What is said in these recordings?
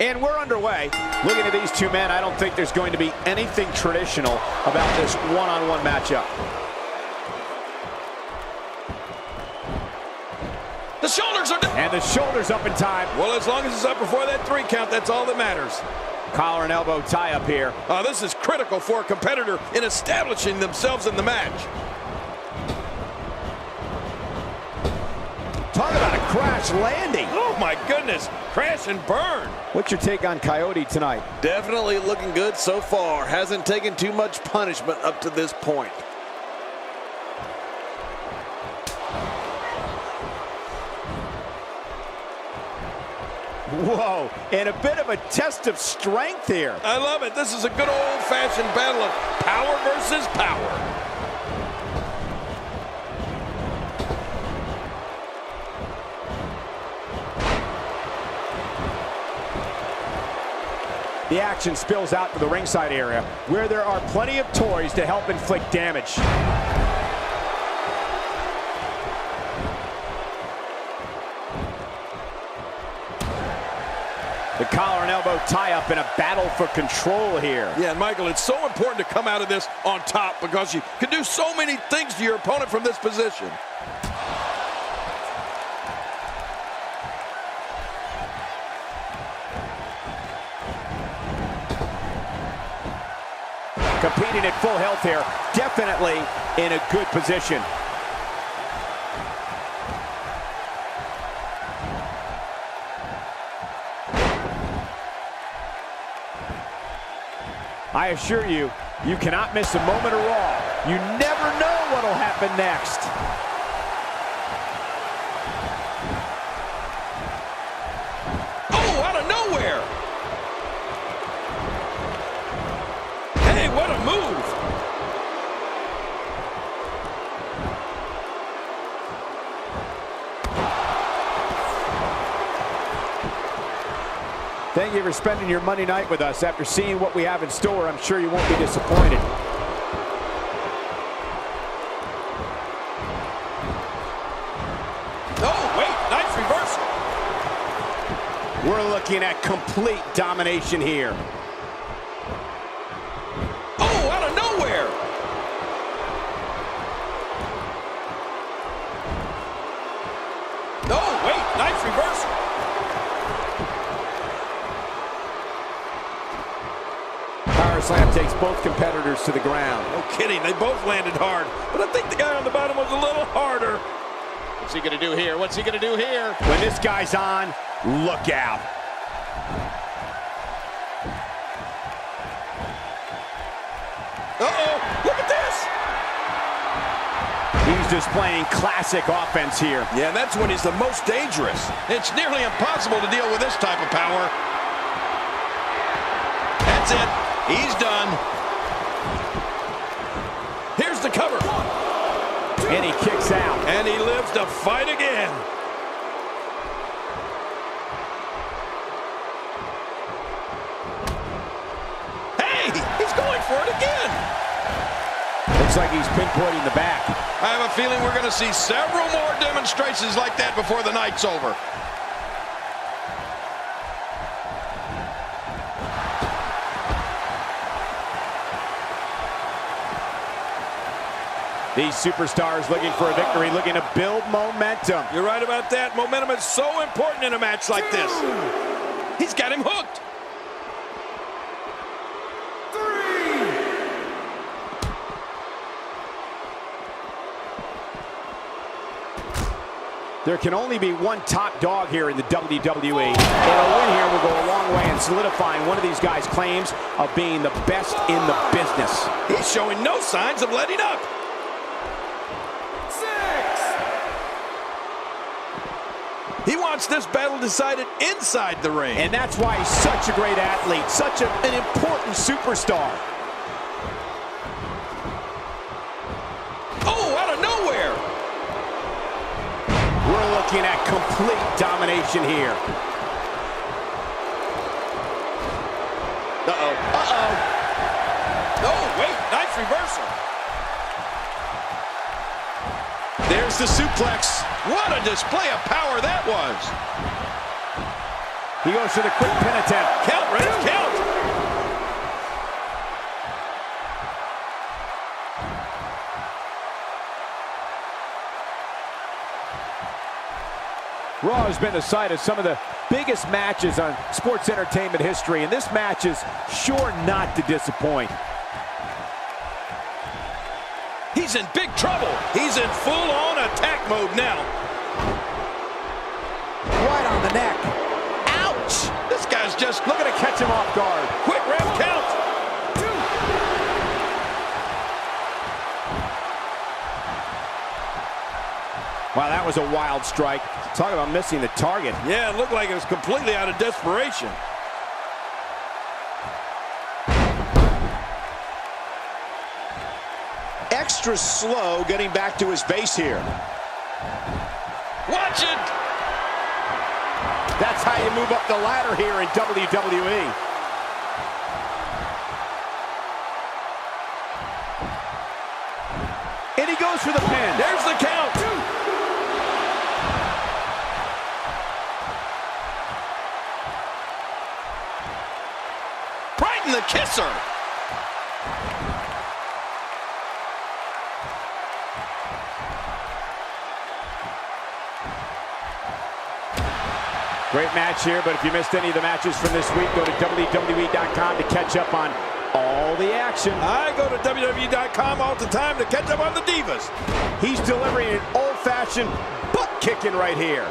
And we're underway. Looking at these two men, I don't think there's going to be anything traditional about this one-on-one matchup. The shoulders are down. And the shoulders up in time. Well, as long as it's up before that 3 count, that's all that matters. Collar and elbow tie up here. This is critical for a competitor in establishing themselves in the match. Talk about a crash landing. Oh, my goodness. Crash and burn. What's your take on Coyote tonight? Definitely looking good so far. Hasn't taken too much punishment up to this point. Whoa, and a bit of a test of strength here. I love it. This is a good old-fashioned battle of power versus power. The action spills out to the ringside area, where there are plenty of toys to help inflict damage. The collar and elbow tie-up in a battle for control here. Yeah, Michael, it's so important to come out of this on top because you can do so many things to your opponent from this position. Competing at full health here, definitely in a good position. I assure you, you cannot miss a moment of Raw. You never know what'll happen next. Oh, out of nowhere! Hey, what a move! Thank you for spending your Monday night with us. After seeing what we have in store, I'm sure you won't be disappointed. Oh, wait, nice reversal. We're looking at complete domination here. Oh, out of nowhere! Oh, wait, nice reversal. Power slam takes both competitors to the ground. No kidding, they both landed hard, but I think the guy on the bottom was a little harder. What's he gonna do here? What's he gonna do here? When this guy's on, look out. Uh-oh, look at this! He's displaying classic offense here. Yeah, that's when he's the most dangerous. It's nearly impossible to deal with this type of power. That's it. He's done. Here's the cover. And he kicks out. And he lives to fight again. Hey, he's going for it again. Looks like he's pinpointing the back. I have a feeling we're going to see several more demonstrations like that before the night's over. These superstars looking for a victory, looking to build momentum. You're right about that. Momentum is so important in a match like this. He's got him hooked. There can only be one top dog here in the WWE. And a win here will go a long way in solidifying one of these guys' claims of being the best in the business. He's showing no signs of letting up. 6. He wants this battle decided inside the ring. And that's why he's such a great athlete, such an important superstar. Oh, out of nowhere. We're looking at complete domination here. Uh-oh. Uh-oh. Oh, wait, nice reversal. There's the suplex. What a display of power that was. He goes for the quick pin attempt. Count, Ref, count. Raw has been the site of some of the biggest matches on sports entertainment history, and this match is sure not to disappoint. He's in big trouble. He's in full-on attack mode now. Right on the neck. Ouch! This guy's just looking to catch him off guard. Quick, Ref, count. Wow, that was a wild strike. Talk about missing the target. Yeah, it looked like it was completely out of desperation. Extra slow getting back to his base here. Watch it! That's how you move up the ladder here in WWE. And he goes for the pin. There's the count. Right in the kisser. Great match here, but if you missed any of the matches from this week, go to WWE.com to catch up on all the action. I go to WWE.com all the time to catch up on the Divas. He's delivering an old-fashioned butt-kicking right here.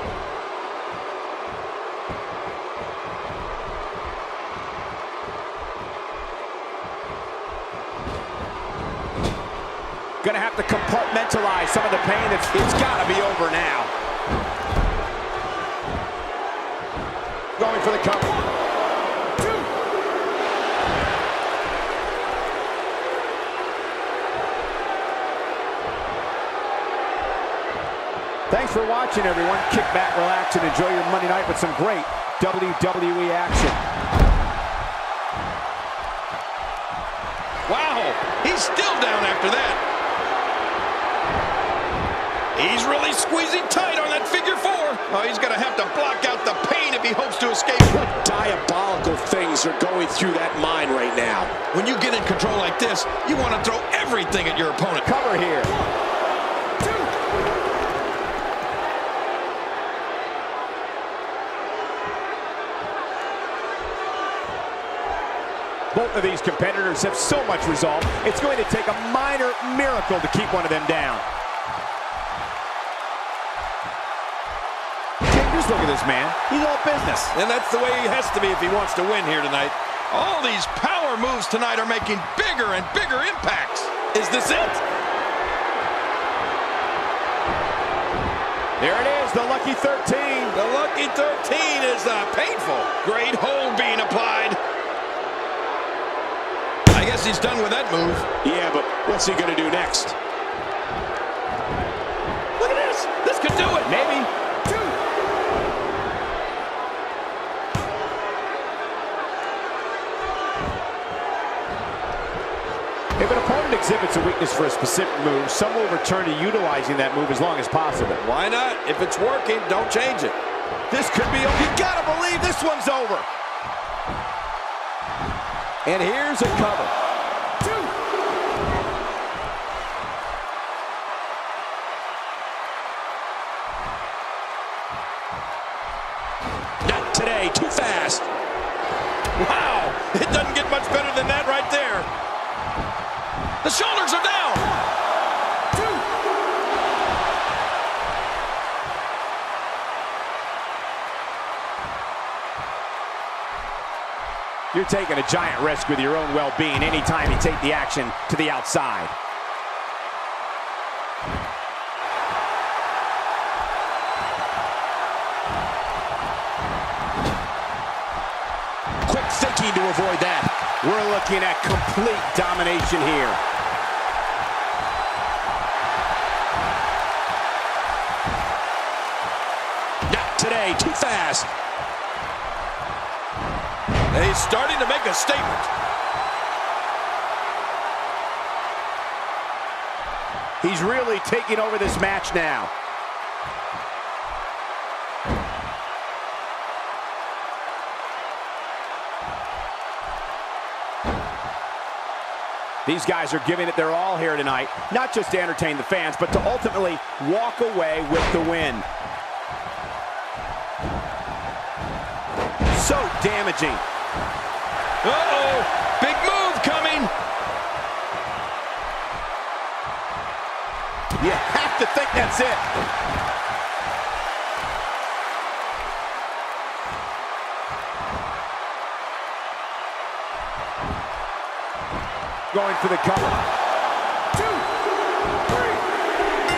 Gonna have to compartmentalize some of the pain. It's gotta be over now. Going for the cover. Thanks for watching, everyone. Kick back, relax, and enjoy your Monday night with some great WWE action. Wow, he's still down after that. He's really squeezing tight on that figure four. Oh, he's going to have to block out the pain if he hopes to escape. What diabolical things are going through that mind right now? When you get in control like this, you want to throw everything at your opponent. Cover here. Both of these competitors have so much resolve, it's going to take a minor miracle to keep one of them down. Just look at this man. He's all business. And that's the way he has to be if he wants to win here tonight. All these power moves tonight are making bigger and bigger impacts. Is this it? There it is, the Lucky 13. The Lucky 13 is painful. Great hold being applied. I guess he's done with that move. Yeah, but what's he going to do next? Look at this. This could do it. Maybe. If an opponent exhibits a weakness for a specific move, some will return to utilizing that move as long as possible. Why not? If it's working, don't change it. This could be, you gotta believe this one's over. And here's a cover. Not today, too fast. Wow, it doesn't get much better than that right there. The shoulders are down. You're taking a giant risk with your own well-being anytime you take the action to the outside. Quick thinking to avoid that. We're looking at complete domination here. Not today, too fast. He's starting to make a statement. He's really taking over this match now. These guys are giving it their all here tonight, not just to entertain the fans, but to ultimately walk away with the win. So damaging. Uh-oh, big move coming. You have to think that's it. Going for the cover. 2, 3.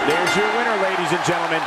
There's your winner, ladies and gentlemen.